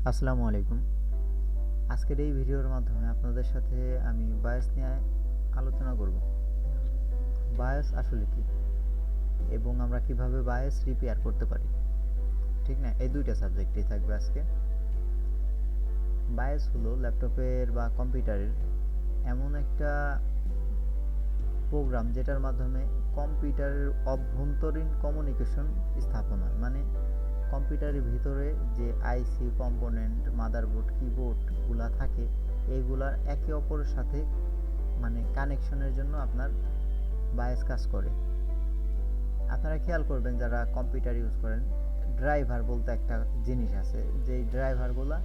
আসসালামু আলাইকুম। আজকের এই ভিডিওর মাধ্যমে আপনাদের সাথে আমি বায়াস নিয়ে আলোচনা করব। বায়াস আসলে কি এবং আমরা কিভাবে বায়াস রিপেয়ার করতে পারি, ঠিক না? এই দুইটা সাবজেক্টই থাকবে আজকে। বায়াস হলো ল্যাপটপের বা কম্পিউটারের এমন একটা প্রোগ্রাম যেটার মাধ্যমে কম্পিউটারের অভ্যন্তরীণ কমিউনিকেশন স্থাপন হয়। মানে কম্পিউটারের ভিতরে যে আইসি কম্পোনেন্ট, মাদারবোর্ড, কিবোর্ডগুলা থাকে, এইগুলার একে অপরের সাথে মানে কানেকশনের জন্য আপনার বায়াস কাজ করে। আপনারা খেয়াল করবেন যারা কম্পিউটার ইউজ করেন, ড্রাইভার বলতে একটা জিনিস আছে, যেই ড্রাইভারগুলা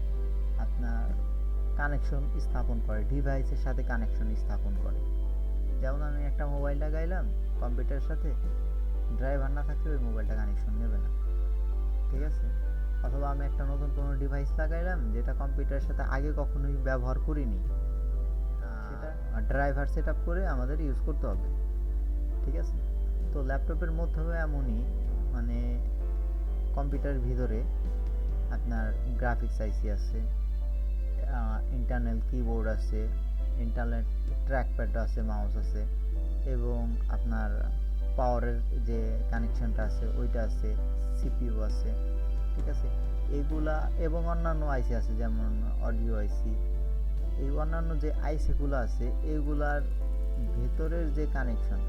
আপনার কানেকশন স্থাপন করে, ডিভাইসের সাথে কানেকশন স্থাপন করে। যেমন আমি একটা মোবাইল লাগাইলাম কম্পিউটারের সাথে, ড্রাইভার না থাকলে ওই মোবাইলটা কানেকশন নেবে না, ঠিক আছে? অথবা আমি একটা নতুন কোনো ডিভাইস লাগাইলাম যেটা কম্পিউটারের সাথে আগে কখনোই ব্যবহার করিনি, সেটা ড্রাইভার সেট আপ করে আমাদের ইউজ করতে হবে, ঠিক আছে? তো ল্যাপটপের মধ্যেও এমনই, মানে কম্পিউটারের ভিতরে আপনার গ্রাফিক্স আইসি আছে, ইন্টারনাল কিবোর্ড আছে, ইন্টারনাল ট্র্যাকপ্যাড আছে, মাউস আছে, এবং আপনার পাওয়ারের যে কানেকশনটা আছে ওইটা আছে, সিপিইউ আছে, ঠিক আছে? এগুলা এবং অন্যান্য আইসি আছে যেমন অডিও আইসি। এই অন্যান্য যে আইসিগুলো আছে এগুলার ভেতরের যে কানেকশন,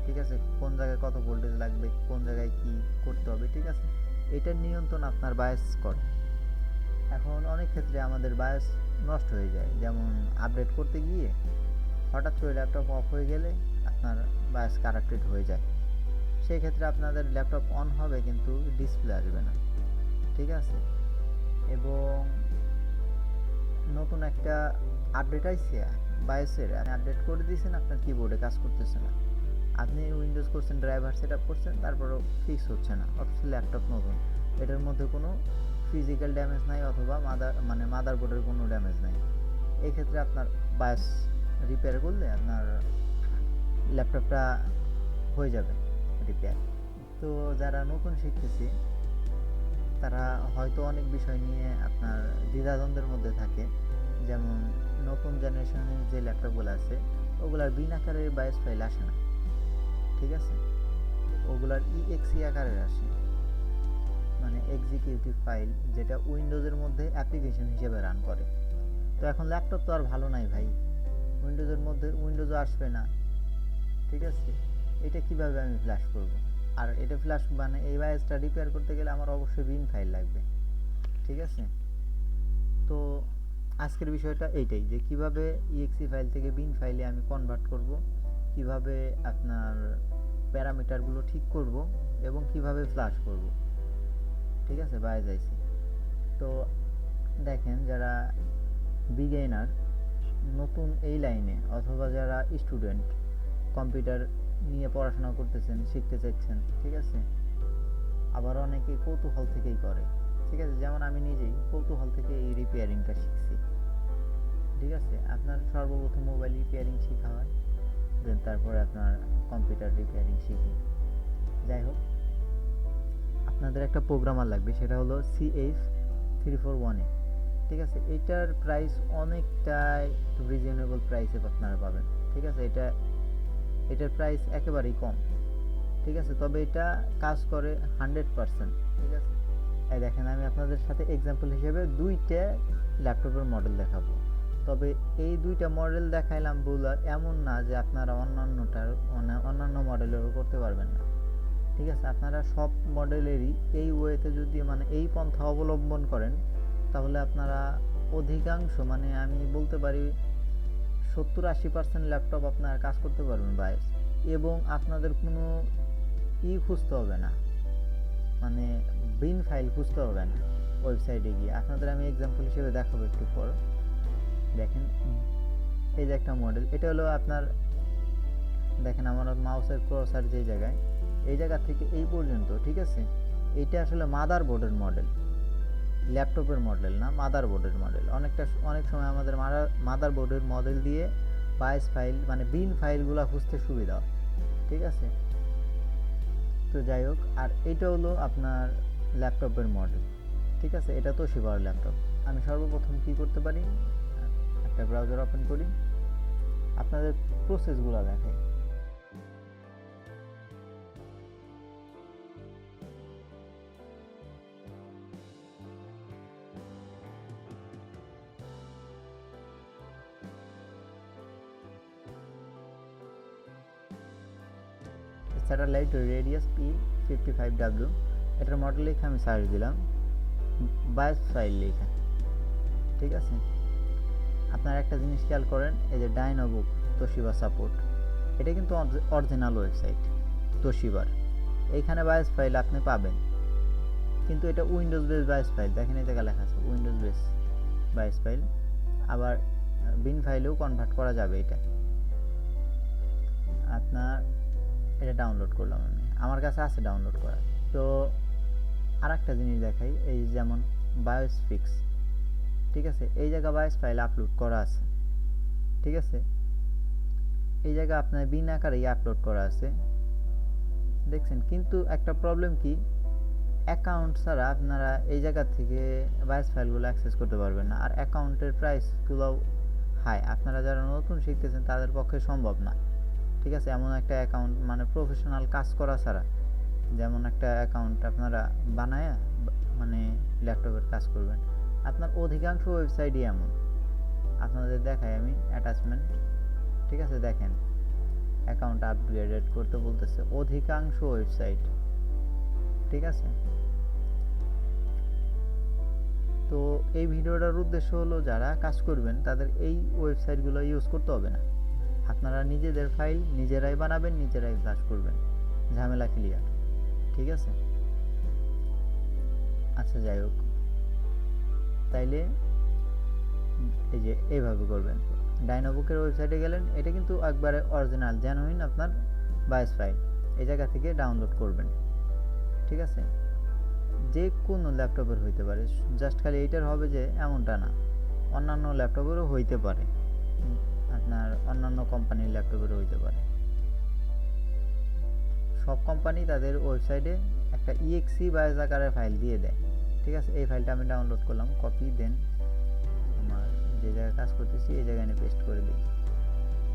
ঠিক আছে, কোন জায়গায় কত ভোল্টেজ লাগবে, কোন জায়গায় কি করতে হবে, ঠিক আছে, এটার নিয়ন্ত্রণ আপনার বায়াস করে। এখন অনেক ক্ষেত্রে আমাদের বায়াস নষ্ট হয়ে যায়, যেমন আপডেট করতে গিয়ে হঠাৎ করে ল্যাপটপ অফ হয়ে গেলে আপনার বায়াস কারাপ্টেড হয়ে যায়। সেই ক্ষেত্রে আপনাদের ল্যাপটপ অন হবে কিন্তু ডিসপ্লে আসবে না, ঠিক আছে? এবং নতুন একটা আপডেট আইছে বায়োসের, আপনি আপডেট করে দিয়েছেন, আপনার কিবোর্ডে কাজ করতেছে না। আপনি উইন্ডোজ করছেন, ড্রাইভার সেট আপ করছেন, তারপরেও ফিক্স হচ্ছে না, অথচ ল্যাপটপ নতুন, এটার মধ্যে কোনো ফিজিক্যাল ড্যামেজ নাই অথবা মাদারবোর্ডের কোনো ড্যামেজ নাই। এই ক্ষেত্রে আপনার বায়োস রিপেয়ার করলে আপনার ল্যাপটপটা হয়ে যাবে রিপেয়ার। তো যারা নতুন শিখতেছি তারা হয়তো অনেক বিষয় নিয়ে আপনার দ্বিধাদ্বন্দ্বের মধ্যে থাকে, যেমন নতুন জেনারেশনের যে ল্যাপটপগুলো আছে ওগুলার বিন আকারের বায়োস ফাইল আসে না, ঠিক আছে? ওগুলার ইএক্সি আকারের আসে, মানে এক্সিকিউটিভ ফাইল, যেটা উইন্ডোজের মধ্যে অ্যাপ্লিকেশন হিসেবে রান করে। তো এখন ল্যাপটপ তো আর ভালো নাই ভাই, উইন্ডোজের মধ্যে উইন্ডোজও আসবে না, ঠিক আছে? এটা কিভাবে আমি ফ্ল্যাশ করব? আর এটা ফ্ল্যাশ মানে এই বায়োসটা রিপেয়ার করতে গেলে আমার অবশ্যই বিন ফাইল লাগবে, ঠিক আছে? তো আজকের বিষয়টা এইটাই, যে কিভাবে ইএক্সি ফাইল থেকে বিন ফাইলে আমি কনভার্ট করব, কিভাবে আপনার প্যারামিটারগুলো ঠিক করব, এবং কিভাবে ফ্ল্যাশ করব, ঠিক আছে? বায়াস আইসি। তো দেখেন, যারা বিগিনার, নতুন এই লাইনে, অথবা যারা স্টুডেন্ট কম্পিউটার নিয়ে পড়াশোনা করতেছেন, শিখতে চাইছেন, ঠিক আছে, আবার অনেকে কৌতূহল থেকেই করে, ঠিক আছে, যেমন আমি নিজেই কৌতূহল থেকে এই রিপেয়ারিংটা শিখছি, ঠিক আছে? আপনার সর্বপ্রথম মোবাইল রিপেয়ারিং শেখা হয়, দেন তারপরে আপনার কম্পিউটার রিপেয়ারিং শিখি। যাই হোক, আপনাদের একটা প্রোগ্রামার লাগবে, সেটা হলো CH341A, ঠিক আছে? এটার প্রাইস অনেকটাই রিজনেবল প্রাইসে আপনারা পাবেন, ঠিক আছে? এটার প্রাইস একেবারেই কম, ঠিক আছে? তবে এটা কাজ করে 100%, ঠিক আছে? এই দেখেন, আমি আপনাদের সাথে এক্সাম্পল হিসেবে দুইটা ল্যাপটপের মডেল দেখাবো। তবে এই দুইটা মডেল দেখাইলাম বলে এমন না যে আপনারা অন্যান্য মডেলেরও করতে পারবেন না, ঠিক আছে? আপনারা সব মডেলেরই এই ওয়েতে যদি মানে এই পন্থা অবলম্বন করেন, তাহলে আপনারা অধিকাংশ, মানে আমি বলতে পারি 70-80% ল্যাপটপ আপনার কাজ করতে পারবেন বায়াস, এবং আপনাদের কোনো খুঁজতে হবে না, মানে বিন ফাইল খুঁজতে হবে না ওয়েবসাইটে গিয়ে। আপনাদের আমি এক্সাম্পল হিসেবে দেখাবো একটু পর। দেখেন, এই যে একটা মডেল, এটা হলো আপনার, দেখেন আমার মাউসের ক্রসার যে জায়গায়, এই জায়গা থেকে এই পর্যন্ত, ঠিক আছে? এইটা আসলে মাদারবোর্ডের মডেল, ল্যাপটপের মডেল না, মাদারবোর্ডের মডেল। অনেক সময় আমাদের মাদারবোর্ডের মডেল দিয়ে বায়াস ফাইল মানে বিন ফাইলগুলো খুঁজতে সুবিধা হয়, ঠিক আছে? তো যাই হোক, আর এটা হলো আপনার ল্যাপটপের মডেল, ঠিক আছে, এটা তোশিবার ল্যাপটপ। আমি সর্বপ্রথম কি করতে পারি, একটা ব্রাউজার ওপেন করি, আপনাদের প্রসেসগুলো দেখাই। স্যাটেলাইট রেডিয়াস P55W, এটার মডেল লিখে আমি সার্চ দিলাম, বায়োস ফাইল লেখা। ঠিক আছে, আপনারা একটা জিনিস খেয়াল করেন, এই যে ডাইনোবুক তোশিবা সাপোর্ট, এটা কিন্তু অরিজিনাল ওয়েবসাইট তোশিবার। এইখানে বায়োস ফাইল আপনি পাবেন, কিন্তু এটা উইন্ডোজ বেস বায়োস ফাইল। দেখেন এই জায়গায় লেখা আছে উইন্ডোজ বেস বায়োস ফাইল, আবার বিন ফাইলেও কনভার্ট করা যাবে। এটা আপনার এটা ডাউনলোড করলাম আমি, আমার কাছে আছে ডাউনলোড করা। তো আর একটা জিনিস দেখাই, এই যেমন বায়োস ফিক্স, ঠিক আছে, এই জায়গা বায়োস ফাইল আপলোড করা আছে। ঠিক আছে, এই জায়গা আপনার বিন আকারেই আপলোড করা আছে, দেখছেন। কিন্তু একটা প্রবলেম কি, অ্যাকাউন্ট ছাড়া আপনারা এই জায়গা থেকে বায়োস ফাইলগুলো অ্যাক্সেস করতে পারবেন না। আর অ্যাকাউন্টের প্রাইসগুলো হাই, আপনারা যারা নতুন শিখতেছেন তাদের পক্ষে সম্ভব না। ঠিক আছে, এমন একটা অ্যাকাউন্ট মানে প্রফেশনাল কাজ করা ছাড়া, যেমন একটা অ্যাকাউন্ট আপনারা বানায়া মানে ল্যাপটপের কাজ করবেন। আপনার অধিকাংশ ওয়েবসাইটই এমন, আপনাদের দেখাই আমি অ্যাটাচমেন্ট। ঠিক আছে, দেখেন অ্যাকাউন্ট আপগ্রেডেড করতে বলতেছে অধিকাংশ ওয়েবসাইট। ঠিক আছে, তো এই ভিডিওটার উদ্দেশ্য হলো যারা কাজ করবেন তাদের এই ওয়েবসাইটগুলো ইউজ করতে হবে না। আপনারা নিজেদের ফাইল নিজেরাই বানাবেন, নিজেরাই ফ্লাশ করবেন, ঝামেলা ক্লিয়ার। ঠিক আছে, আচ্ছা যাই হোক, তাইলে এই যে এইভাবে করবেন। ডাইনোবুকের ওয়েবসাইটে গেলেন, এটা কিন্তু একবারে অরিজিনাল জেনুইন আপনার বায়োস ফাইল, এই জায়গা থেকে ডাউনলোড করবেন। ঠিক আছে, যে কোনো ল্যাপটপের হইতে পারে, জাস্ট খালি এইটার হবে যে এমনটা না, অন্যান্য ল্যাপটপেরও হইতে পারে, আপনার অন্যান্য কোম্পানির ল্যাপটপেরও হইতে পারে। সব কোম্পানি তাদের ওয়েবসাইটে একটা ইএক্সি বায়োস আকারের ফাইল দিয়ে দেয়। ঠিক আছে, এই ফাইলটা আমি ডাউনলোড করলাম, কপি দেন আমার যে জায়গায় কাজ করতেছি এই জায়গায় নিয়ে পেস্ট করে দিই।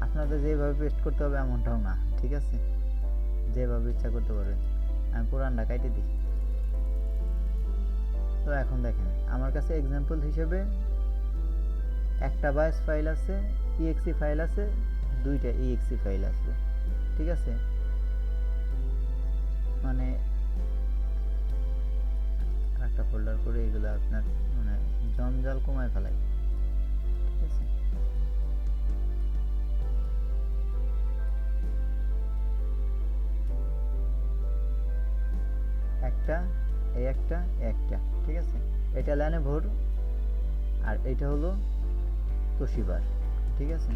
আপনাদের যেভাবে পেস্ট করতে হবে এমনটাও না, ঠিক আছে, যেভাবে ইচ্ছা করতে পারবেন। আমি পুরানটা কাইটে দিই। তো এখন দেখেন আমার কাছে এক্সাম্পল হিসেবে একটা বায়োস ফাইল আছে, ইএক্সি ফাইল আছে, দুইটা ইএক্সি ফাইল আছে। ঠিক আছে, মানে একটা ফোল্ডার করে এগুলো আপনার মানে জঞ্জাল কমায় ফেলাই। ঠিক আছে, একটা এই একটা একটা। ঠিক আছে, এটা ল্যানোভোর আর এটা হলো তোশিবার। ঠিক আছে,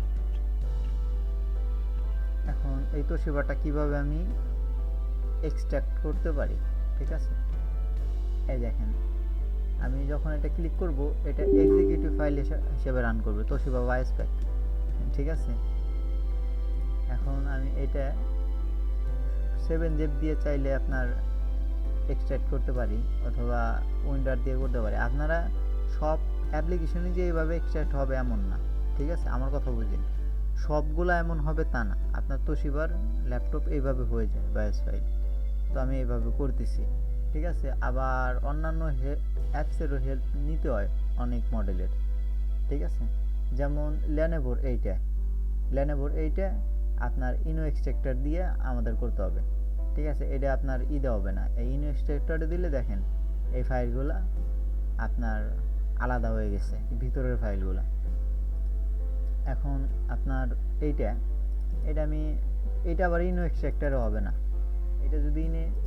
এখন এই তোশিবাটা কিভাবে আমি এক্সট্রাক্ট করতে পারি। ঠিক আছে, এই দেখেন আমি যখন এটা ক্লিক করব এটা এক্সিকিউটিভ ফাইল হিসেবে রান করবে তোশিবা বায়োস প্যাক। ঠিক আছে, এখন আমি এটা 7zip দিয়ে চাইলে আপনার এক্সট্রাক্ট করতে পারি, অথবা উইন্ডার দিয়ে করতে পারি। আপনারা সব অ্যাপ্লিকেশনে যে এইভাবে এক্সট্রাক্ট হবে এমন না। ঠিক আছে, আমার কথা বুঝেন, সবগুলো এমন হবে তা না। আপনার তোশিবার ল্যাপটপ এইভাবে হয়ে যায় বায়োস ফাইল, তো আমি এইভাবে করতেছি। ঠিক আছে, আবার অন্যান্য অ্যাপসেরও হেল্প নিতে হয় অনেক মডেলের। ঠিক আছে, যেমন ল্যানোভোর এইটা আপনার ইনো এক্সট্রাক্টর দিয়ে আমাদের করতে হবে। ঠিক আছে, এটা আপনার দেওয়া হবে না, এই ইনো এক্সট্রাক্টরে দিলে দেখেন এই ফাইলগুলো আপনার আলাদা হয়ে গেছে ভিতরের ফাইলগুলো। এখন আপনার এইটা আমি এটা আবার ইনো এক্সট্রাক্টরে হবে না, এটা যদি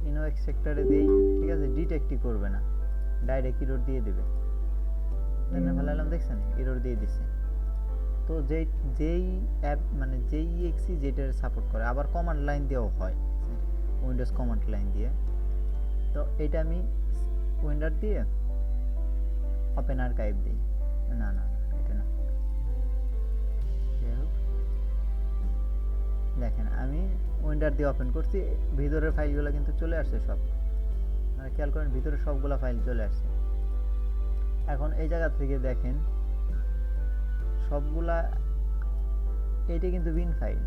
ইনো এক্সট্রাক্টরে দিই, ঠিক আছে, ডিটেক্টই করবে না, ডাইরেক্ট ইরোর দিয়ে দেবে। দেখেন ফেলাইলাম, দেখছেন ইরোর দিয়ে দিচ্ছে। তো যেই অ্যাপ মানে যেই এক্সি যেটার সাপোর্ট করে, আবার কমান্ড লাইন দিয়েও হয়, উইন্ডোজ কমান্ড লাইন দিয়ে। তো এটা আমি উইন্ডার দিয়ে ওপেন আর্কাইভ দিই, না না এটা না। দেখেন আমি উইন্ডার দিয়ে ওপেন করছি, ভিতরের ফাইলগুলো কিন্তু চলে আসছে সব, মানে খেয়াল করেন ভিতরে সবগুলো ফাইল চলে আসছে। এখন এই জায়গা থেকে দেখেন সবগুলা, এইটা কিন্তু বিন ফাইল,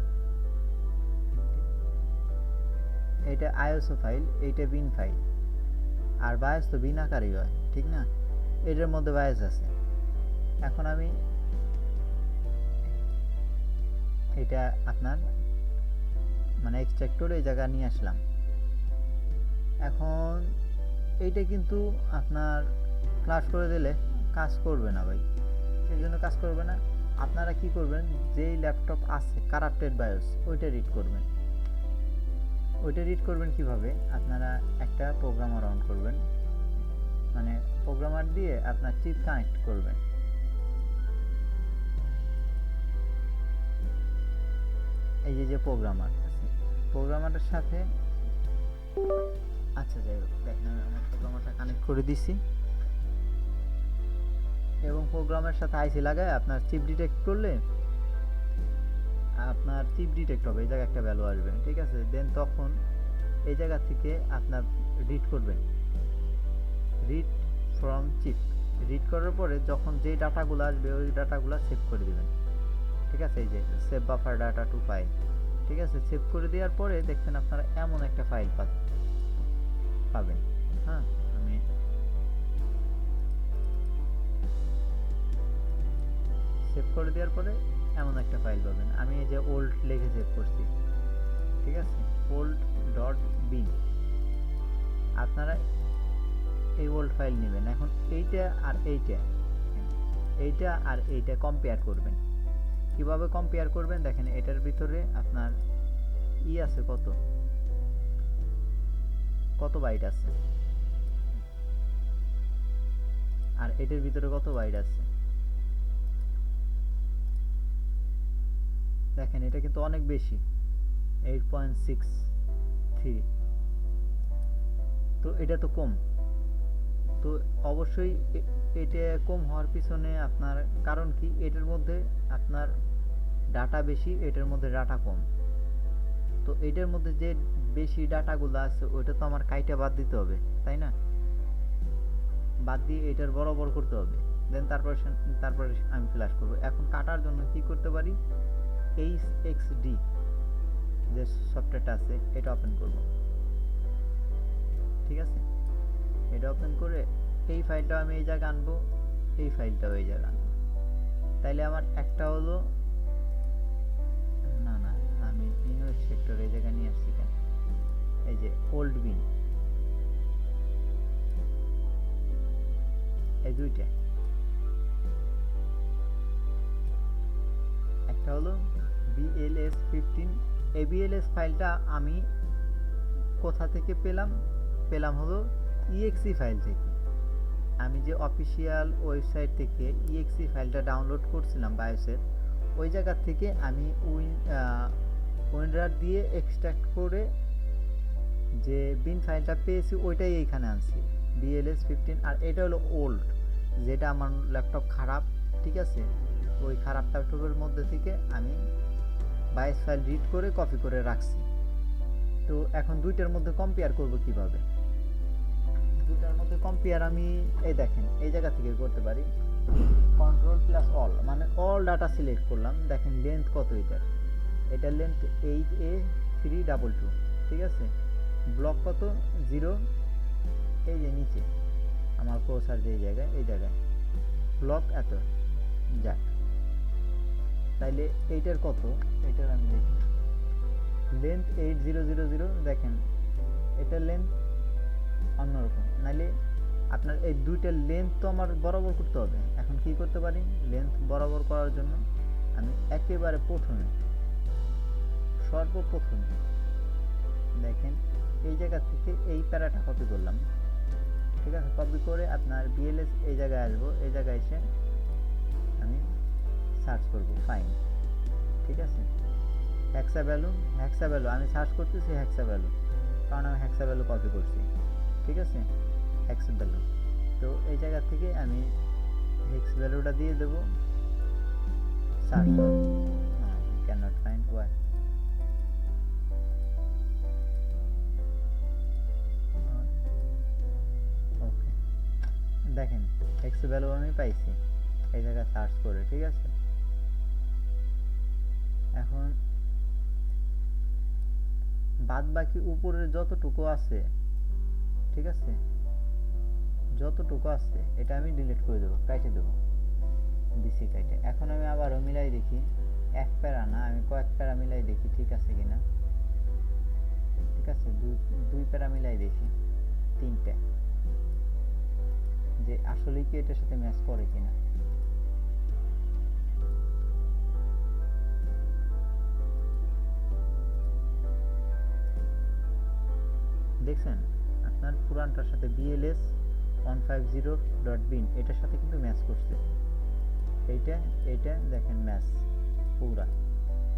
এটা আইএসও ফাইল, এইটা বিন ফাইল, আর বায়াস তো বিন আকারই হয়, ঠিক না? এটার মধ্যে বায়াস আছে। এখন আমি এটা আপনার মানে এক্সট্রাক্টর এই জায়গা নিয়ে আসলাম। এখন এইটা কিন্তু আপনার ফ্লাশ করে দিলে কাজ করবে না ভাই, এর জন্য কাজ করবে না। আপনারা কি করবেন, যেই ল্যাপটপ আছে কারাপ্টেড বায়োস ওইটা রিড করবেন। ওইটা রিড করবেন কিভাবে, আপনারা একটা প্রোগ্রামার অন করবেন, মানে প্রোগ্রামার দিয়ে আপনার চিপ কানেক্ট করবেন। এই যে প্রোগ্রামার আছে, প্রোগ্রামারের সাথে আচ্ছা যাই হোক, দেখেন আমি আমার প্রোগ্রামারটা কানেক্ট করে দিছি এবং প্রোগ্রামের সাথে আইসি লাগায় আপনার চিপ ডিটেক্ট করলে আপনার চিপ ডিটেক্ট হবে, এই জায়গায় একটা ভ্যালু আসবে, ঠিক আছে? দেন তখন এই জায়গা থেকে আপনার রিড করবেন, রিড ফ্রম চিপ। রিড করার পরে যখন যে ডাটাগুলো আসবে ওই ডাটাগুলো সেভ করে দিবেন, ঠিক আছে? এই যে save buffer data two file, ঠিক আছে? সেভ করে দেওয়ার পরে দেখবেন আপনারা এমন একটা ফাইল পাবেন। হ্যাঁ, আমি সেভ করে দেওয়ার পরে এমন একটা ফাইল পাবেন। আমি এই যে ওল্ড লিখে সেভ করছি, ঠিক আছে? Old dot bin. আপনারা এই ওল্ড ফাইল নেবেন। এখন এইটা আর এইটা কম্পেয়ার করবেন। কিভাবে কম্পেয়ার করবেন দেখেন, এটার ভিতরে আপনার আছে কত বাইট আছে, আর এটার ভিতরে কত বাইট আছে দেখেন, এটা কিন্তু অনেক বেশি, 8.63। তো এটা তো কম, তো অবশ্যই এটা কম হওয়ার পিছনে আপনার কারণ কি, এটার মধ্যে আপনার ডাটা বেশি, এটার মধ্যে ডাটা কম। তো এটার মধ্যে যে বেশি ডাটাগুলো আছে ওইটা তো আমার কাইটা বাদ দিতে হবে, তাই না? বাদ দিয়ে এটার বরাবর করতে হবে, দেন তারপরে আমি ফ্ল্যাশ করব। এখন কাটার জন্য কি করতে পারি, HXD যে সফটওয়্যারটা আছে এটা ওপেন করব, ঠিক আছে? এটা ওপেন করে এই ফাইলটা আমি এই জায়গায় আনবো, এই ফাইলটাও এই জায়গায় আনবো। তাইলে আমার একটা হলো, না না আমি ইনওয়েস্ট সেক্টর এই জায়গায় নিয়ে আসছি কেন, এই যে ওল্ড বিন, এই দুইটা, একটা হলো BLS15। এই BLS ফাইলটা আমি কোথা থেকে পেলাম হলো exe ফাইল থেকে। আমি যে অফিসিয়াল ওয়েবসাইট থেকে exe ফাইলটা ডাউনলোড করছিলাম বায়োসের, ওই জায়গা থেকে আমি উইনরার দিয়ে এক্সট্রাক্ট করে যে বিন ফাইলটা পেয়েছি ওইটাই এইখানে আনছি, BLS15। আর এটা হলো ওল্ড, যেটা আমার ল্যাপটপ খারাপ, ঠিক আছে? ওই খারাপ ল্যাপটপের মধ্যে থেকে আমি বায়োস ফাইল রিড করে কপি করে রাখছি। তো এখন দুইটার মধ্যে কম্পেয়ার করব কিভাবে, দুটার মধ্যে কম্পেয়ার আমি এই দেখেন এই জায়গা থেকে করতে পারি, কন্ট্রোল প্লাস অল, মানে অল ডাটা সিলেক্ট করলাম। দেখেন লেন্থ কত এটার লেন্থ 8A322, ঠিক আছে? ব্লক কত 0, এই যে নিচে আমার ক্রসার যে জায়গায়, এই জায়গায় ব্লক এত, যাক তাইলে এইটার কত, এইটার আমি দেখি লেন্থ 8000। দেখেন এটার লেন্থ অন্যরকম, নাইলে আপনার এই দুইটার লেন্থ তো আমার বরাবর করতে হবে। এখন কি করতে পারি, লেন্থ বরাবর করার জন্য আমি একেবারে সর্বপ্রথমে দেখেন এই জায়গা থেকে এই প্যারাটা কপি করলাম, ঠিক আছে? কপি করে আপনার BLS এই জায়গায় আসবো, এই জায়গায় এসে আমি সার্চ করব ফাইন, ঠিক আছে? হেক্সা ভ্যালু আমি সার্চ করতেছি হেক্সা ভ্যালু, কারণ আমি হেক্সা ভ্যালু কপি করছি, ঠিক আছে? হেক্সা ভ্যালু, তো এই জায়গা থেকে আমি হেক্স ভ্যালুটা দিয়ে দেব, সার্চ ক্যানট ফাইন্ড ওয়াই, ওকে। দেখেন এক্স ভ্যালু আমি পাইছি এই জায়গায় সার্চ করে, ঠিক আছে। এখন বাদ বাকি উপরের যতটুকু আছে, ঠিক আছে, যতটুকু আছে এটা আমি ডিলিট করে দেবো, কেটে দেবো, দিছি কেটে। এখন আমি আবারও মিলাই দেখি, এক প্যারা না, আমি কয়েক প্যারা মিলাই দেখি ঠিক আছে কিনা। ঠিক আছে, দুই প্যারা মিলাই দেখি, তিনটে, যে আসলে কি এটার সাথে ম্যাচ করে কিনা। দেখছেন আপনার পুরানটার সাথে BLS 150.bin এটার সাথে কিন্তু ম্যাচ করছে। এইটা দেখেন ম্যাচ পুরা,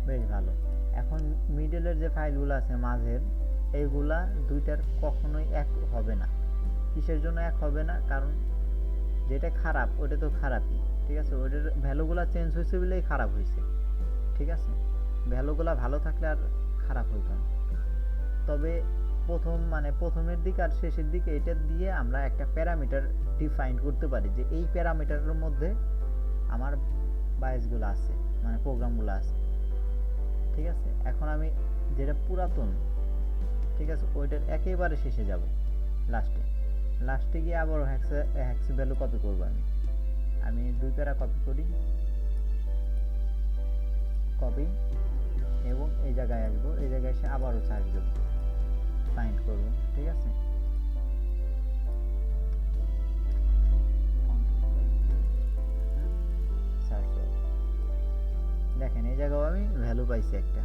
বেশ ভালো। এখন মিডলের যে ফাইলগুলো আছে মাঝের, এইগুলা দুইটার কখনোই এক হবে না। কিসের জন্য এক হবে না? কারণ যেটা খারাপ ওটা তো খারাপই, ঠিক আছে, ওটার ভ্যালুগুলো চেঞ্জ হয়েছে বলেই খারাপ হয়েছে, ঠিক আছে। ভ্যালুগুলো ভালো থাকলে আর খারাপ হইতো না। তবে প্রথমের দিকে আর শেষের দিকে এটা দিয়ে আমরা একটা প্যারামিটার ডিফাইন করতে পারি, যে এই প্যারামিটারের মধ্যে আমার বায়াসগুলো আছে, মানে প্রোগ্রামগুলো আছে, ঠিক আছে। এখন আমি যেটা পুরাতন, ঠিক আছে, ওইটার একেবারে শেষে যাব, লাস্টে গিয়ে আবার হ্যাক্স ভ্যালু কপি করব। আমি দুই প্যারা কপি করি, কপি, এবং এই জায়গায় আসবো, এই জায়গায় এসে আবারও সার্চ দেবো, ফাইন্ড করব, ঠিক আছে। দেখেন এই জায়গাও আমি ভ্যালু পাইছি একটা।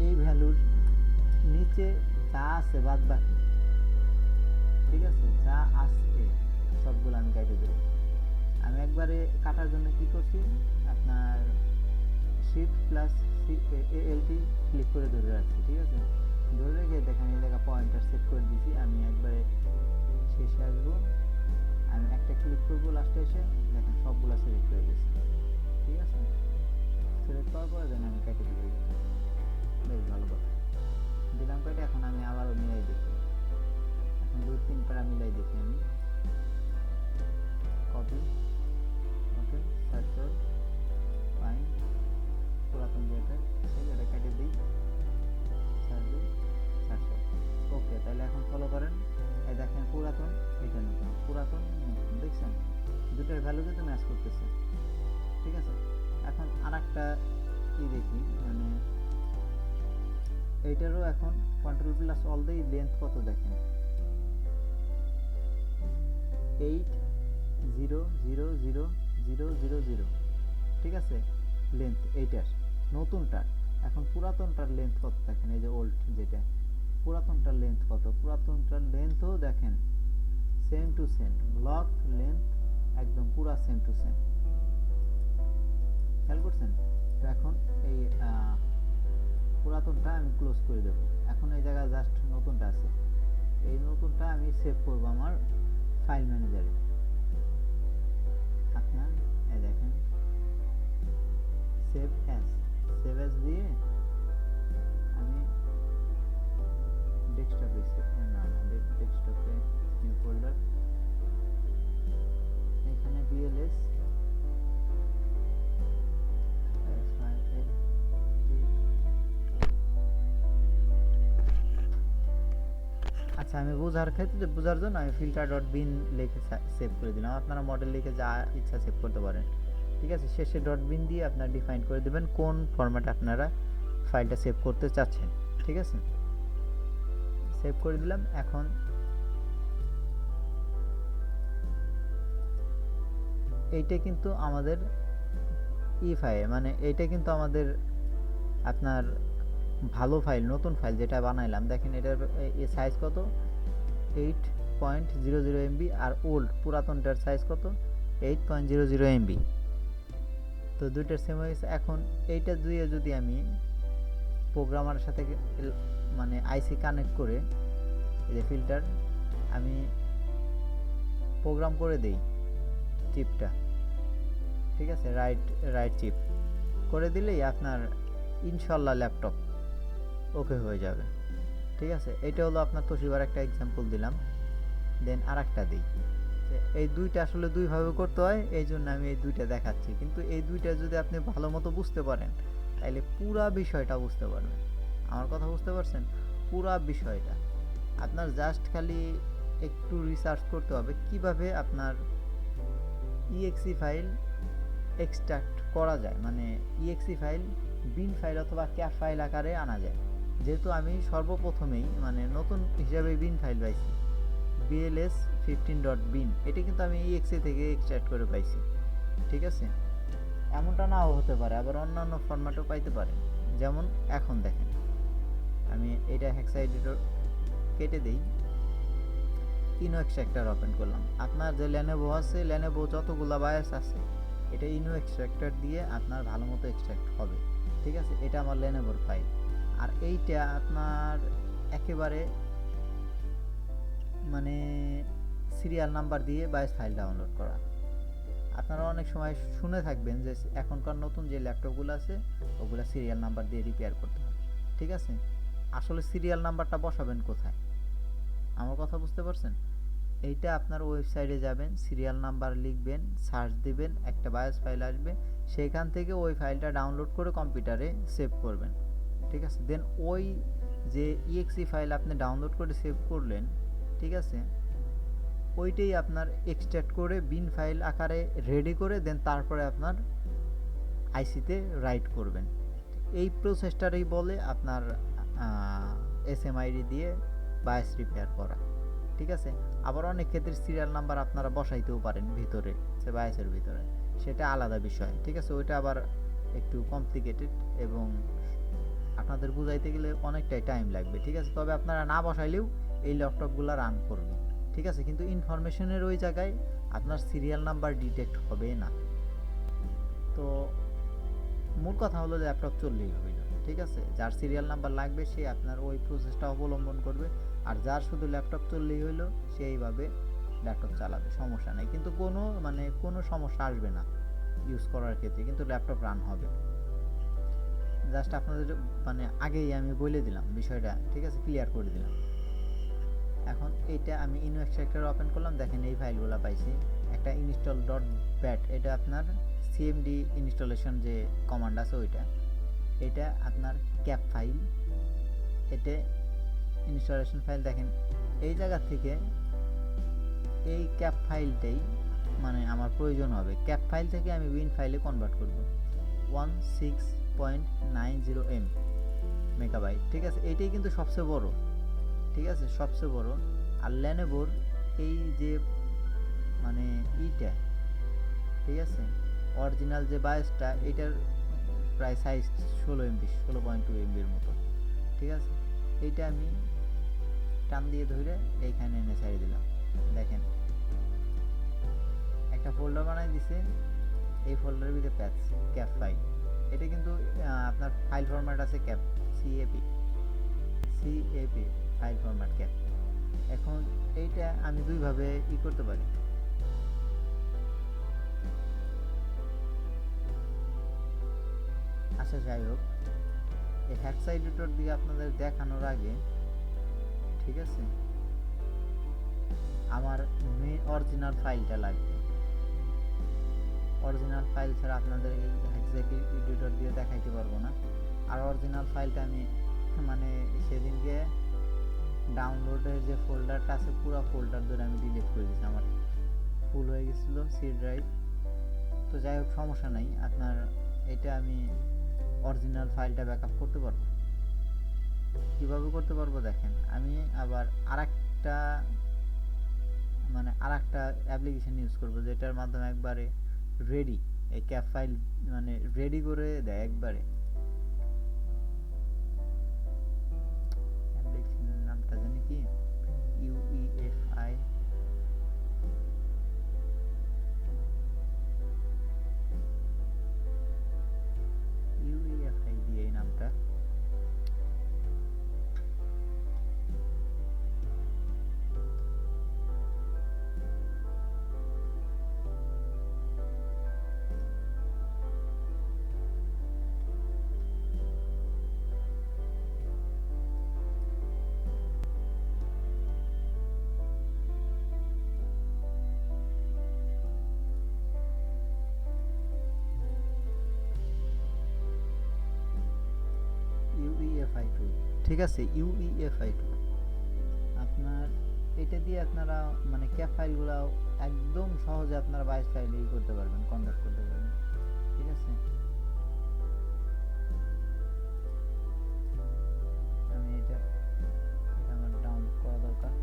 এই ভ্যালুর নিচে যা আছে বাদ বাকি, ঠিক আছে, যা আছে সবগুলো আমি কেটে দেবো। আমি একবারে কাটার জন্য কি করছি, আপনার Shift+ALT ক্লিক করে ধরে রাখছি, ঠিক আছে। ধরে রেখে দেখেন এই জায়গা পয়েন্টার সেট করে দিয়েছি। আমি একবারে শেষে আসবো, আমি একটা ক্লিক করবো, লাস্টে এসে দেখেন সবগুলো সিলেক্ট হয়ে গেছে, ঠিক আছে। সিলেক্ট করার পরে দেন আমি কেটে দিয়ে বেশ ভালো কথা দিলাম কেটে। এখন আমি আবারও মিলাই দেখি, এখন 2-3 প্যারা মিলাই দেখি আমি। কপি, ওকে, সার্চ ফাইন, পুরাতন যেটা সেটা কেটে দিই, ওকে। তাহলে এখন ফলো করেন, এই দেখেন পুরাতন, এটা নতুন, পুরাতন নতুন, দেখছেন দুটোর ভ্যালু কিন্তু ম্যাচ করতেছে, ঠিক আছে। এখন আর একটা কি দেখি, মানে এইটারও এখন Ctrl+Alt দিয়ে লেন্থ কত দেখেন, 8000000, ঠিক আছে, লেন্থ এইটার নতুনটার। এখন পুরাতনটার লেন্থ কত দেখেন, এই যে ওল্ড যেটা, পুরাতনটার লেন্থ কত, পুরাতনটার লেন্থও দেখেন same to same, block length একদম পুরা সেম টু সেম, খেয়াল করছেন। তো এখন এই পুরাতনটা আমি ক্লোজ করে দেবো। এখন এই জায়গায় জাস্ট নতুনটা আছে, এই নতুনটা আমি সেভ করব আমার ফাইল ম্যানেজারে। আপনার এই দেখেন সেভ অ্যাজ দিয়ে আমি ডেস্কটপে ডেস্কটপে নিউ ফোল্ডার, এখানে BLS আচ্ছা, আমি বোঝার জন্য আমি filter.bin লিখে সেভ করে দিলাম। আপনারা মডেল লিখে যা ইচ্ছা সেভ করতে পারেন, ঠিক আছে। শেষে .bin দিয়ে আপনারা ডিফাইন করে দেবেন কোন ফরম্যাটে আপনারা ফাইলটা সেভ করতে চাচ্ছেন, ঠিক আছে। সেভ করে দিলাম। এখন এইটা কিন্তু আমাদের ফাইল, মানে এইটা কিন্তু আমাদের আপনার ভালো ফাইল, নতুন ফাইল যেটা বানাইলাম। দেখেন এটার সাইজ কত, 8.00 MB, আর ওল্ড পুরাতনটার সাইজ কত, 8.00 MB। তো দুইটার সেম হয়েছে। এখন এইটা দিয়ে যদি আমি প্রোগ্রামারের সাথে মানে আইসি কানেক্ট করে এই যে ফিল্টার আমি প্রোগ্রাম করে দেই চিপটা, ঠিক আছে, রাইট চিপ করে দিলেই আপনার ইনশাল্লাহ ল্যাপটপ ওকে হয়ে যাবে, ঠিক আছে। এটা হলো আপনার তোশিবার একটা এক্সাম্পল দিলাম। দেন আর একটা দিই, যে এই দুইটা আসলে দুইভাবে করতে হয়, এই জন্য আমি এই দুইটা দেখাচ্ছি। কিন্তু এই দুইটা যদি আপনি ভালো মতো বুঝতে পারেন তাহলে পুরা বিষয়টা বুঝতে পারবেন। আমার কথা বুঝতে পারছেন? পুরা বিষয়টা আপনার জাস্ট খালি একটু রিসার্চ করতে হবে কিভাবে আপনার ইএক্সি ফাইল এক্সট্রাক্ট করা যায়, মানে ইএক্সি ফাইল বিন ফাইল অথবা ক্যাপ ফাইল আকারে আনা যায়। যেহেতু আমি সর্বপ্রথমেই মানে নতুন হিসাবে বিন ফাইল পাইছি, বিএলএস 15.bin, এটি কিন্তু আমি ইএক্সি থেকে এক্সট্রাক্ট করে পাইছি। ঠিক আছে, এমনটা নাও হতে পারে, আবার অন্যান্য ফরম্যাটও পাইতে পারেন। যেমন এখন দেখেন আমি এটা হেক্সা এডিটর কেটে দিই, ইনো এক্সট্রাক্টর ওপেন করলাম। আপনার যে লেনোভো আছে, লেনোভো যতগুলো বায়াস আছে এটা ইনো এক্সট্রাক্টর দিয়ে আপনার ভালো মতো এক্সট্রাক্ট হবে। ঠিক আছে, এটা আমার লেনোভোর ফাইল। আর এইটা আপনার একেবারে মানে সিরিয়াল নাম্বার দিয়ে বায়াস ফাইল ডাউনলোড করা। আপনারা অনেক সময় শুনে থাকবেন যে এখনকার নতুন যে ল্যাপটপগুলো আছে ওগুলো সিরিয়াল নাম্বার দিয়ে রিপেয়ার করতে হয়। ঠিক আছে, আসলে সিরিয়াল নাম্বারটা বসাবেন কোথায়? আমার কথা বুঝতে পারছেন? এইটা আপনার ওয়েবসাইটে যাবেন, সিরিয়াল নাম্বার লিখবেন, সার্চ দিবেন, একটা বায়োস ফাইল আসবে, সেখান থেকে ওই ফাইলটা ডাউনলোড করে কম্পিউটারে সেভ করবেন। ঠিক আছে, দেন ওই যে ইএক্সি ফাইল আপনি ডাউনলোড করে সেভ করলেন, ঠিক আছে, ওইটাই আপনার এক্সট্রাক্ট করে বিন ফাইল আকারে রেডি করে দেন তারপরে আপনার আইসিতে রাইট করবেন। এই প্রসেসটারই বলে আপনার এসএমআইডি দিয়ে বায়োস রিপেয়ার করা। ঠিক আছে, আবার অনেক ক্ষেত্রে সিরিয়াল নাম্বার আপনারা বসাইতেও পারেন ভিতরে, সে বায়োসের ভিতরে, সেটা আলাদা বিষয়। ঠিক আছে, ওইটা আবার একটু কমপ্লিকেটেড এবং আপনাদের বুঝাইতে গেলে অনেকটাই টাইম লাগবে। ঠিক আছে, তবে আপনারা না বসাইলেও এই ল্যাপটপগুলো রান করবে। ঠিক আছে, কিন্তু ইনফরমেশনের ওই জায়গায় আপনার সিরিয়াল নাম্বার ডিটেক্ট হবে না। তো মূল কথা হলো ল্যাপটপ চললেই হবে। ঠিক আছে, যার সিরিয়াল নাম্বার লাগবে সে আপনার ওই প্রসেসটা অবলম্বন করবে, আর যার শুধু ল্যাপটপ চললেই হলো সে এইভাবে ল্যাপটপ চালাবে, সমস্যা নেই। কিন্তু কোনো সমস্যা আসবে না ইউজ করার ক্ষেত্রে, কিন্তু ল্যাপটপ রান হবে। জাস্ট আপনাদের আগেই আমি বলে দিলাম বিষয়টা। ঠিক আছে, ক্লিয়ার করে দিলাম। এখন এইটা আমি ইনো এক্সট্রাক্টর ওপেন করলাম, দেখেন এই ফাইলগুলো পাইছি। একটা ইনস্টল ডট ব্যাট, এটা আপনার সিএমডি ইনস্টলেশন যে কমান্ড আছে ওইটা। এটা আপনার ক্যাপ ফাইল, এটা ইনস্টলেশন ফাইল। দেখেন এই জায়গা থেকে এই ক্যাপ ফাইলটাই আমার প্রয়োজন হবে। ক্যাপ ফাইল থেকে আমি উইন ফাইলে কনভার্ট করব 16.90 মেগাবাইট। ঠিক আছে, এইটাই কিন্তু সবচেয়ে বড়। ঠিক আছে, সবচেয়ে বড়। আর লেনোভোর এই যে ইটা, ঠিক আছে, অরিজিনাল যে বায়োসটা এটার প্রায় সাইজ 16.2 মতো। ঠিক আছে, এইটা আমি টান দিয়ে ধরে এইখানে এনে ছাড়িয়ে দিলাম। দেখেন একটা ফোল্ডার বানাই দিছে, এই ফোল্ডারের ভিতরে প্যাচ ক্যাপ ফাইল। এটা কিন্তু আপনার ফাইল ফরম্যাট আছে cap, CAP file format cap. এখন এইটা আমি দুইভাবে করতে পারি। আচ্ছা যাই হোক, এই হেক্সা এডিটর দিয়ে আপনাদের দেখানোর আগে, ঠিক আছে, আমার মেন অরিজিনাল ফাইলটা লাগবে। অরিজিনাল ফাইল ছাড়া আপনাদের এই হেক্সা এডিটর দিয়ে দেখাইতে পারবো না। আর অরিজিনাল ফাইলটা আমি সেদিনকে ডাউনলোডের যে ফোল্ডারটা আছে পুরো ফোল্ডার ধরে আমি ডিলিট করে দিয়েছি, আমার ফুল হয়ে গেছিলো সি ড্রাইভ। তো যাই হোক, সমস্যা নাই, আপনার এটা আমি অরিজিনাল ফাইলটা ব্যাকআপ করতে পারবো। কিভাবে করতে পারবো দেখেন, আমি আবার আরেকটা অ্যাপ্লিকেশন ইউজ করবো যেটার মাধ্যমে একবারে রেডি এই ক্যাপ ফাইল রেডি করে দেয় একবারে। অ্যাপ্লিকেশনের নামটা জানি কি, ইউইএফআই দিয়ে এই নামটা। ঠিক আছে, UEFI টুল। আপনার এটা দিয়ে আপনারা মানে ক্যাপ ফাইলগুলো একদম সহজে আপনারা বাইশ ফাইলে করতে পারবেন, কনভার্ট করতে পারবেন। ঠিক আছে, আমি এটা আমার ডাউনলোড করা দরকার।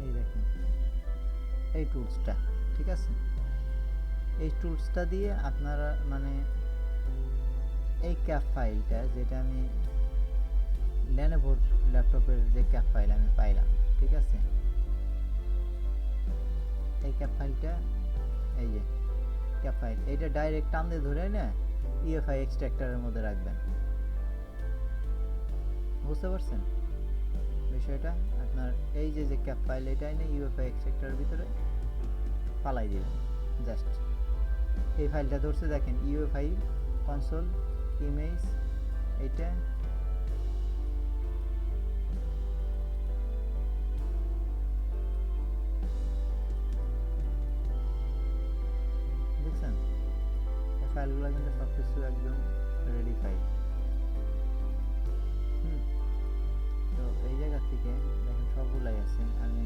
এই দেখেন এই টুলসটা, ঠিক আছে, এই টুলসটা দিয়ে আপনারা মানে এই ক্যাপ ফাইলটা, যেটা আমি লেনোভোর ল্যাপটপের যে ক্যাপ ফাইল আমি পাইলাম, ঠিক আছে, এই ক্যাপ ফাইলটা, এই যে ক্যাপ ফাইল, এইটা ডাইরেক্ট টান দিয়ে ধরে না ইউএফআই এক্সট্রাক্টরের মধ্যে রাখবেন। বুঝতে পারছেন বিষয়টা? আপনার এই যে যে ক্যাপ ফাইল, এটাই না ইউএফআই এক্সট্রাক্টরের ভিতরে ফালাই দিবেন। জাস্ট এই ফাইলটা ধরছে, দেখেন ইউএফআই কনসোল ইমেজ, এইটা দেখছেন, এই ফাইলগুলো কিন্তু সব কিছু একদম রেডি ফাইল। তো এই জায়গা থেকে দেখেন সবগুলাই আছে। আমি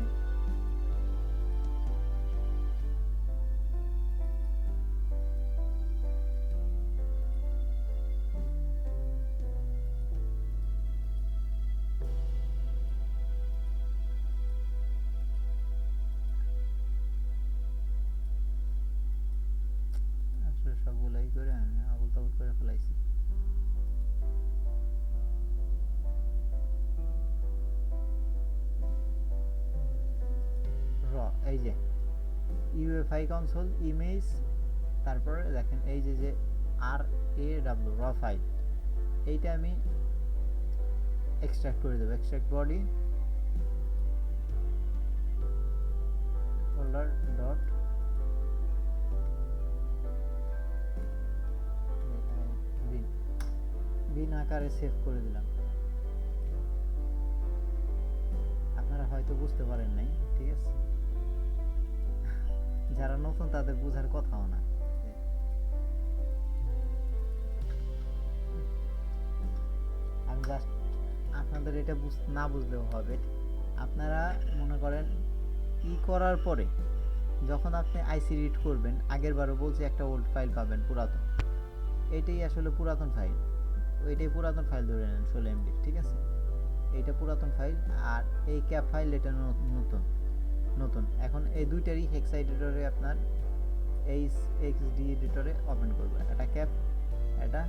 আসলে সবগুলাই করে আমি আবুল তাবুল করে ফেলাইছি। এই যে ইউএফআই কনসোল ইমেজ, তারপরে দেখেন এই যে যে RAW র ফাইল, এইটা আমি এক্সট্রাক্ট করে দেবো। Extract body folder dot bin আকারে সেভ করে দিলাম। আপনারা হয়তো বুঝতে পারেন নাই, ঠিক আছে, যারা নতুন তাদের বোঝার কথাও না। আমি জাস্ট আপনাদের এটা না বুঝলেও হবে। আপনারা মনে করেন ই করার পরে যখন আপনি আইসি রিড করবেন, আগের বারও বলছি একটা ওল্ড ফাইল পাবেন পুরাতন, এইটাই আসলে পুরাতন ফাইল, ওইটাই পুরাতন ফাইল ধরে নেন 16 MB, ঠিক আছে, এইটা পুরাতন ফাইল। আর এই ক্যাপ ফাইল এটা নতুন নতুন। এখন এই দুইটারই হেক্সা এডিটরে আপনার HXD এডিটরে ওপেন করবে, এটা ক্যাপ, এটা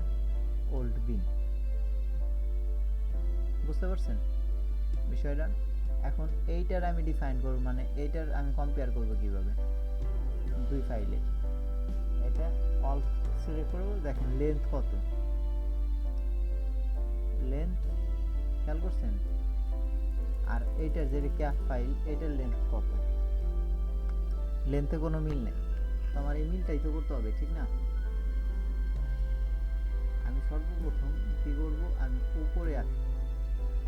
ওল্ড বিন। বুঝতে পারছেন বিষয়টা? এখন এইটার আমি ডিফাইন করব, মানে এইটার আমি কম্পেয়ার করব কিভাবে দুই ফাইলে। এটা অল সিলেক্ট করব, দেখেন লেন্থ কত, লেন্থ খেয়াল করছেন, আর এইটার যে ক্যাপ ফাইল এটার লেন্থ কত, লেন্থে কোনো মিল নেই। তো আমার এই মিলটাই তো করতে হবে, ঠিক না? আমি সর্বপ্রথম কি করব, আমি উপরে আসি,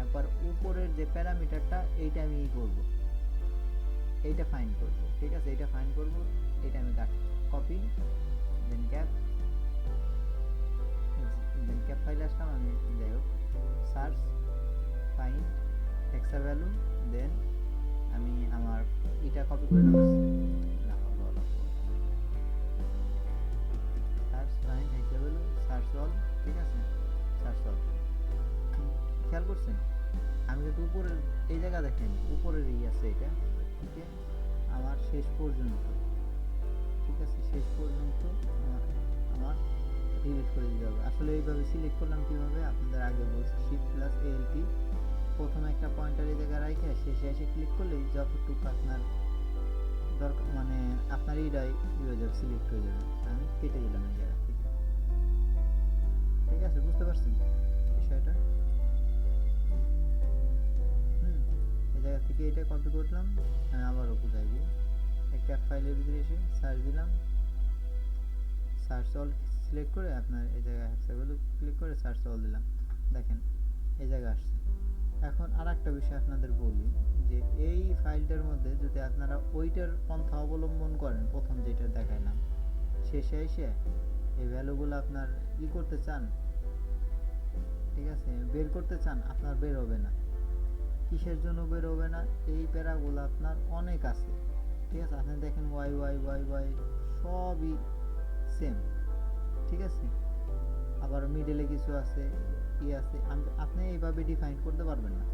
একবার উপরের যে প্যারামিটারটা এইটা আমি করব, এইটা ফাইন্ড করব, ঠিক আছে, এইটা ফাইন্ড করব, এইটা আমি কপি, দেন ক্যাপ ফাইলে আসলাম আমি, যাই হোক সার্চ ফাইন্ড হেক্সা ভ্যালু, দেন আমি আমার এটা কপি করে দেবো, সার্চ ফাইন্ড হেক্সা ভ্যালু, সার্চ অল, ঠিক আছে, সার্চ অল। খেয়াল করছেন আমি কিন্তু উপরের এই জায়গা দেখেন উপরের আছে, এটা থেকে আমার শেষ পর্যন্ত, ঠিক আছে, শেষ পর্যন্ত আমার ডিলিট করে দিতে হবে। আসলে এইভাবে সিলেক্ট করলাম কিভাবে, আপনাদের আগে বলছি, Shift+ALT, প্রথমে একটা পয়েন্টার এই জায়গায় রাখে শেষে এসে ক্লিক করলেই যতটুকু আপনার দরকার, মানে আপনার এইটাই হয়ে যাবে, সিলেক্ট হয়ে যাবে। আমি কেটে দিলাম এই জায়গা থেকে, ঠিক আছে, বুঝতে পারছেন বিষয়টা? এই জায়গা থেকে এটা কপি করলাম, আমি আবারও বুঝাই দিই। এই ক্যাপ ফাইলের ভিতরে এসে সার্চ দিলাম, সার্চ অল সিলেক্ট করে আপনার এই জায়গায় হেক্সাভ্যালু ক্লিক করে সার্চ অল দিলাম, দেখেন এই জায়গায় আসছে। এখন আর একটা বিষয় আপনাদের বলি, যে এই ফাইলটার মধ্যে যদি আপনারা ওইটার পন্থা অবলম্বন করেন, প্রথম যেটা দেখাইলাম, শেষে এসে এই ভ্যালুগুলো আপনার করতে চান, ঠিক আছে, বের করতে চান, আপনার বের হবে না। কিসের জন্য বের হবে না? এই প্যারাগুলো আপনার অনেক আছে, ঠিক আছে। আপনি দেখেন ওয়াই ওয়াই ওয়াই ওয়াই সবই সেম, ঠিক আছে। আবার মিডলে কিছু আছে, আছে, আপনি এইভাবে ডিফাইন করতে পারবেন না,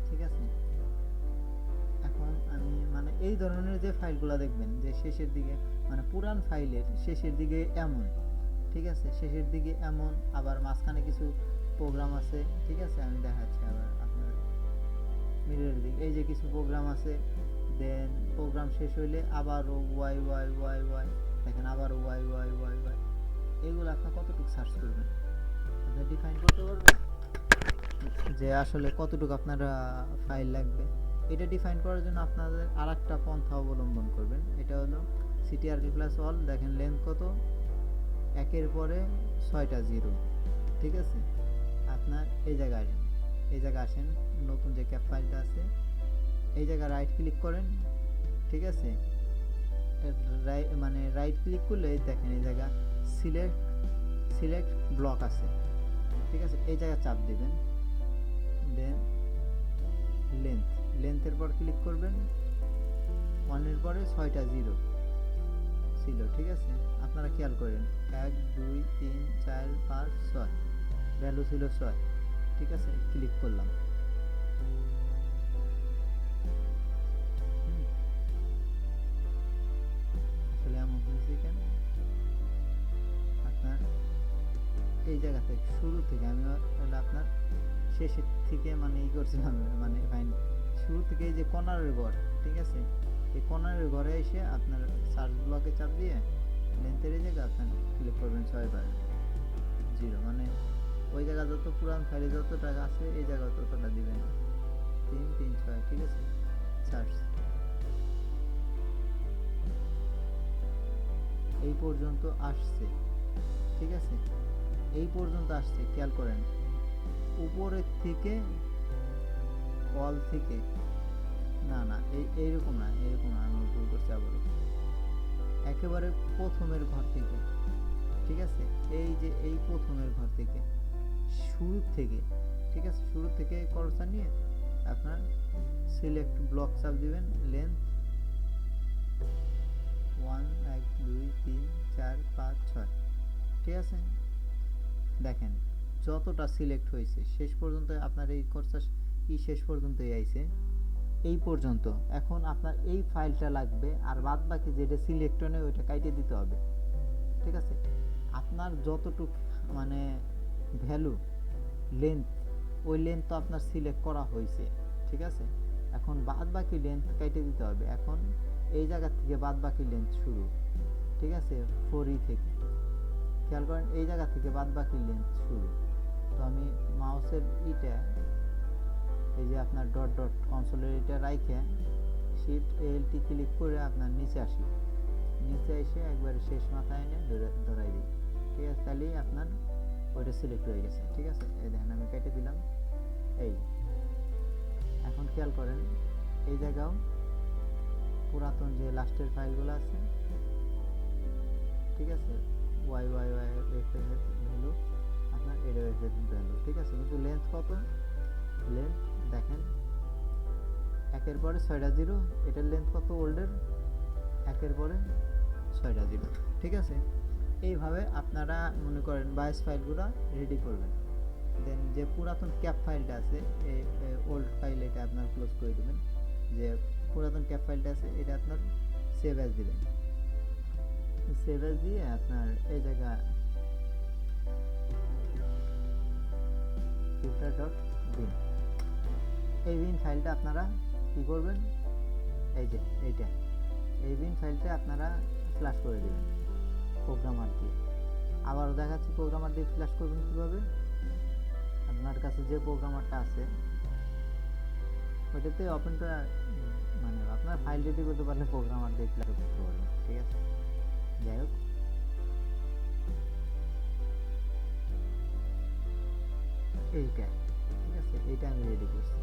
ঠিক আছে। এখন আমি মানে এই ধরনের যে ফাইলগুলো দেখবেন যে শেষের দিকে, মানে পুরান ফাইলের শেষের দিকে এমন, ঠিক আছে, শেষের দিকে এমন, আবার মাঝখানে কিছু প্রোগ্রাম আছে, ঠিক আছে, আমি দেখাচ্ছি আবার আপনার মিডলের দিকে এই যে কিছু প্রোগ্রাম আছে, দেন প্রোগ্রাম শেষ হইলে আবারও ওয়াই ওয়াই ওয়াই ওয়াই, দেখেন আবারও ওয়াই ওয়াই ওয়াই ওয়াই। এগুলো আপনি কতটুকু সার্চ করবেন, আপনি ডিফাইন করতে পারবেন যে আসলে কতটুকু আপনার ফাইল লাগবে। এটা ডিফাইন করার জন্য আপনাদের আর একটা পন্থা অবলম্বন করবেন, এটা হলো ctrl প্লাস অল, দেখেন লেন্থ কত, একের পরে 6টা জিরো, ঠিক আছে। আপনার এই জায়গায় আসেন, এই জায়গায় আসেন, নতুন যে ক্যাপ ফাইলটা আছে এই জায়গায় রাইট ক্লিক করেন, ঠিক আছে। মানে রাইট ক্লিক করলে দেখেন এই জায়গা সিলেক্ট ব্লক আছে, ঠিক আছে, এই জায়গায় চাপ দিবেন, দেন লেন্থের পর ক্লিক করবেন, 1 এর পরে 6টা জিরো ছিল, ঠিক আছে। আপনারা খেয়াল করেন 1 2 3 4 5 6 ভ্যালু ছিল 6, ঠিক আছে। ক্লিক করলাম, আসলে এমন হয়েছে কেন, আপনার এই জায়গা থেকে শুরু থেকে আমি আপনার শেষের থেকে মানে করছিলাম, মানে ফাইন শুরু থেকে এই যে কর্নারের ঘর, ঠিক আছে, এই কর্নারের ঘরে এসে আপনার সার্চ ব্লকে চাপ দিয়ে লেন্থের এই জায়গা আপনার ক্লিক করবেন 6বার জিরো, মানে ওই জায়গা যত পুরান ফাইলে যত টাকা আছে এই জায়গা ততটা দিবেন, 3 3 6, ঠিক আছে। সার্চ এই পর্যন্ত আসছে, ঠিক আছে, এই পর্যন্ত আসছে, খেয়াল করেন উপরের থেকে অল থেকে, না না এইরকম না, এরকম না, আমি ভুল করছি আবারও, একেবারে প্রথমের ঘর থেকে, ঠিক আছে, এই যে এই প্রথমের ঘর থেকে শুরু থেকে, ঠিক আছে, শুরু থেকে কর্সার নিয়ে আপনার সিলেক্ট ব্লক চাপ দিবেন, লেন্থ 1 1 2 3 4 5 6, ঠিক আছে। দেখেন যতটা সিলেক্ট হয়েছে শেষ পর্যন্ত আপনার এই কর্সার শেষ পর্যন্তই আইছে, এই পর্যন্ত। এখন আপনার এই ফাইলটা লাগবে, আর বাদ বাকি যেটা সিলেক্ট নেই ওইটা কাইটে দিতে হবে, ঠিক আছে। আপনার যতটুক মানে ভ্যালু লেন্থ, ওই লেন্থ তো আপনার সিলেক্ট করা হয়েছে, ঠিক আছে। এখন বাদ বাকি লেন্থ কাইটে দিতে হবে, এখন এই জায়গা থেকে বাদ বাকি লেন্থ শুরু, ঠিক আছে, 4e থেকে, খেয়াল করেন এই জায়গা থেকে বাদ বাকি লেন্থ শুরু। তো আমি মাউসের এই যে আপনার ডট ডট কনসোলের এটা রাইখে শিফট ALT ক্লিক করে আপনার নিচে আসি, নিচে এসে একবারে শেষ মাথায় এনে ধরাই দিই, ঠিক আছে, তাহলেই আপনার ওইটা সিলেক্ট হয়ে গেছে, ঠিক আছে। এই দেখেন আমি কেটে দিলাম এই। এখন খেয়াল করেন এই জায়গাও পুরাতন যে লাস্টের ফাইলগুলো আছে, ঠিক আছে, ওয়াই ওয়াই ওয়াই ভ্যালু আপনার এর ভ্যালু, ঠিক আছে, কিন্তু লেন্থ কত, লেন্থ দেখেন একের পরে 6টা জিরো, এটার লেন্থ কত ওল্ডের, একের পরে 6টা জিরো, ঠিক আছে। এইভাবে আপনারা মনে করেন বায়াস ফাইলগুলো রেডি করবেন, দেন যে পুরাতন ক্যাপ ফাইলটা আছে এই ওল্ড ফাইল এটা আপনার ক্লোজ করে দেবেন, যে পুরাতন ক্যাপ ফাইলটা আছে এটা আপনার সেভ অ্যাজ দিবেন, সেভ অ্যাজ দিয়ে আপনার এই জায়গা filter.bin, এই বিন ফাইলটা আপনারা কি করবেন, এই যে এইটা এই বিন ফাইলটা আপনারা ফ্ল্যাশ করে দেবেন প্রোগ্রামার দিয়ে, আবারও দেখাচ্ছি প্রোগ্রামার দিয়ে ফ্ল্যাশ করবেন কীভাবে। আপনার কাছে যে প্রোগ্রামারটা আছে ওইটাতে ওপেনটা মানে আপনার ফাইল রেডি করতে পারলে প্রোগ্রামার দিয়ে ফ্ল্যাশ করতে পারবেন, ঠিক আছে। যাই হোক, এইটা ঠিক আছে, এইটা আমি রেডি করছি।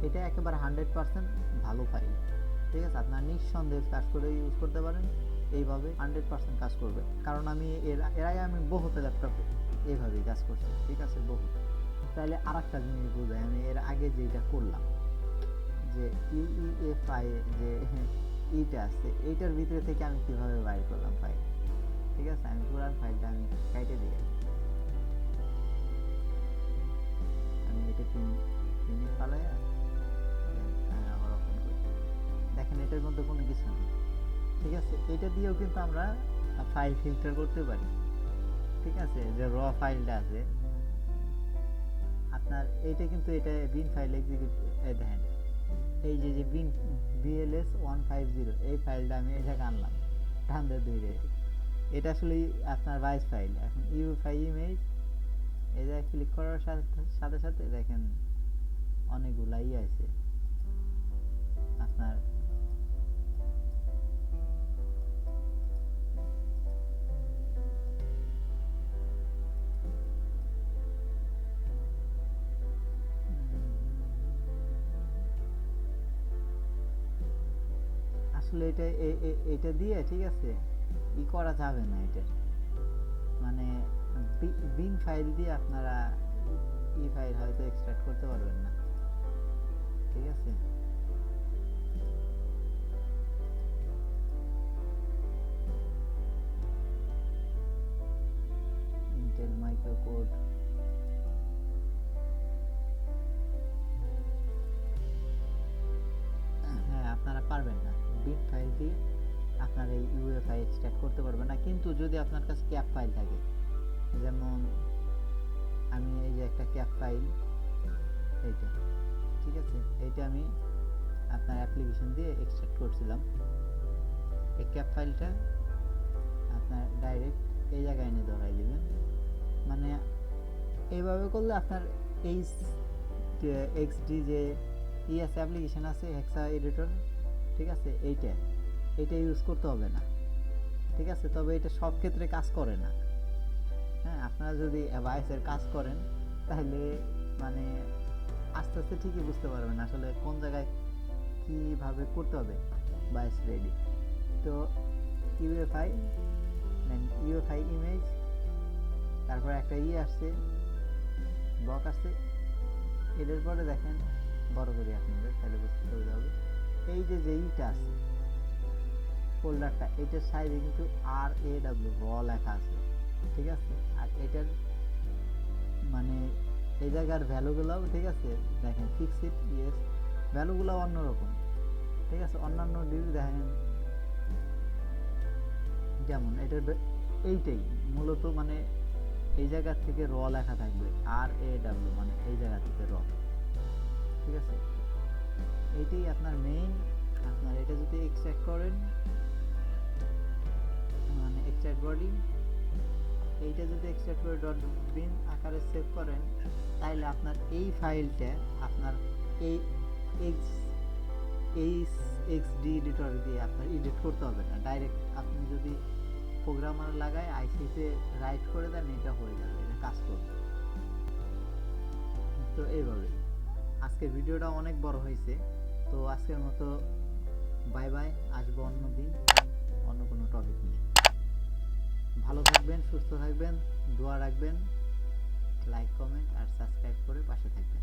এটা একেবারে 100% ভালো ফাইল, ঠিক আছে। আপনার নিঃসন্দেহে কাজ করে ইউজ করতে পারেন, এইভাবে 100% কাজ করবে। কারণ আমি এর আগে আমি বহুত ল্যাপটপে এইভাবেই কাজ করছি, ঠিক আছে, বহুত। তাহলে আর একটা জিনিস বুঝাই, আমি এর আগে যেটা করলাম যে ইউইএফআই যে এইটা আছে, এইটার ভিতরে থেকে আমি কিভাবে বাইর করলাম ফাইল, ঠিক আছে। আমি পুরান ফাইলটা আমি কেটে দিয়ে আমি এটা পিনে ফালাইয়া আমি আবার ওপেন করি। দেখেন এটার মধ্যে কোনো কিছু নেই, ঠিক আছে। এটা দিয়েও কিন্তু আমরা ফাইল ফিল্টার করতে পারি, ঠিক আছে। যে র ফাইলটা আছে আপনার, এইটা কিন্তু এটা বিন ফাইল এক্সিকিউট দেখেন, এই যে বিন বিএলএস 150 এই ফাইলটা আমি এই জায়গায় আনলাম টান দিয়ে ধরে। এটা আসলে আপনার ভাইস ফাইল। এখন ইউএফআই ইমেজ এই জায়গায় ক্লিক করার সাথে সাথে দেখেন অনেকগুলাই আছে আপনার। আসলে এটা দিয়ে ঠিক আছে ই করা যাবে না, এটা মানে বিন ফাইল দিয়ে আপনারা ই ফাইল হয়তো এক্সট্রাক্ট করতে পারবেন না, ঠিক আছে। ইন্টেল মাইক্রো কোড হ্যাঁ আপনারা পারবেন না, বিন ফাইল দিয়ে আপনার এই ইউএফআই এক্সট্রাক্ট করতে পারবেন না। কিন্তু যদি আপনার কাছে ক্যাপ ফাইল থাকে, যেমন আমি এই যে একটা ক্যাপ ফাইল, এইটা ঠিক আছে, এইটা আমি আপনার অ্যাপ্লিকেশন দিয়ে এক্সট্রাক্ট করছিলাম। এই ক্যাপ ফাইলটা আপনার ডাইরেক্ট এই জায়গায় এনে ধরাই দিবেন। মানে এইভাবে করলে আপনার এই এক্সডি যে ইএস অ্যাপ্লিকেশন আছে হেক্সা এডিটর, ঠিক আছে, এইটা ইউজ করতে হবে না, ঠিক আছে। তবে এটা সব ক্ষেত্রে কাজ করে না। হ্যাঁ, আপনারা যদি ভাইসের কাজ করেন তাহলে মানে আস্তে আস্তে ঠিকই বুঝতে পারবেন আসলে কোন জায়গায় কিভাবে করতে হবে ভাইস রেডি। তো ইউএফআই ইমেজ, তারপর একটা আসছে ব্লক আসছে, এদের পরে দেখেন বড় করে আপনাদের তাহলে বুঝতে সুবিধা হবে। এই যে ইটা আছে ফোল্ডারটা, এটার সাইডে কিন্তু RAW র লেখা আছে, ঠিক আছে। আর এটার মানে এই জায়গার ভ্যালুগুলোও ঠিক আছে, দেখেন ফিক্সড ইয়েস ভ্যালুগুলো অন্যরকম, ঠিক আছে। অন্যান্য ডিউ দেখেন যেমন এটার এইটাই মূলত মানে এই জায়গা থেকে র লেখা থাকবে, RAW মানে এই জায়গা থেকে র, ঠিক আছে। এইটাই আপনার মেইন। আপনার এটা যদি এক্সট্রাক্ট করেন মানে এক্সট্রাক্ট বডি, এইটা যদি এক্সট্রাক্ট করে .bin আকারে সেভ করেন তাহলে আপনার এই ফাইলটা আপনার এই এক্সডি এডিটর দিয়ে আপনার এডিট করতে হবে না, ডাইরেক্ট আপনি যদি প্রোগ্রামার লাগায় আইসিতে রাইট করে দেন এটা হয়ে যাবে, এটা কাজ করবে। তো এইভাবে আজকের ভিডিওটা অনেক বড় হয়েছে, তো আজকের মতো বাই বাই, আসবো অন্য দিন অন্য কোনো টপিক নিয়ে। ভালো থাকবেন, সুস্থ থাকবেন, দোয়া রাখবেন, লাইক কমেন্ট আর সাবস্ক্রাইব করে পাশে থাকবেন।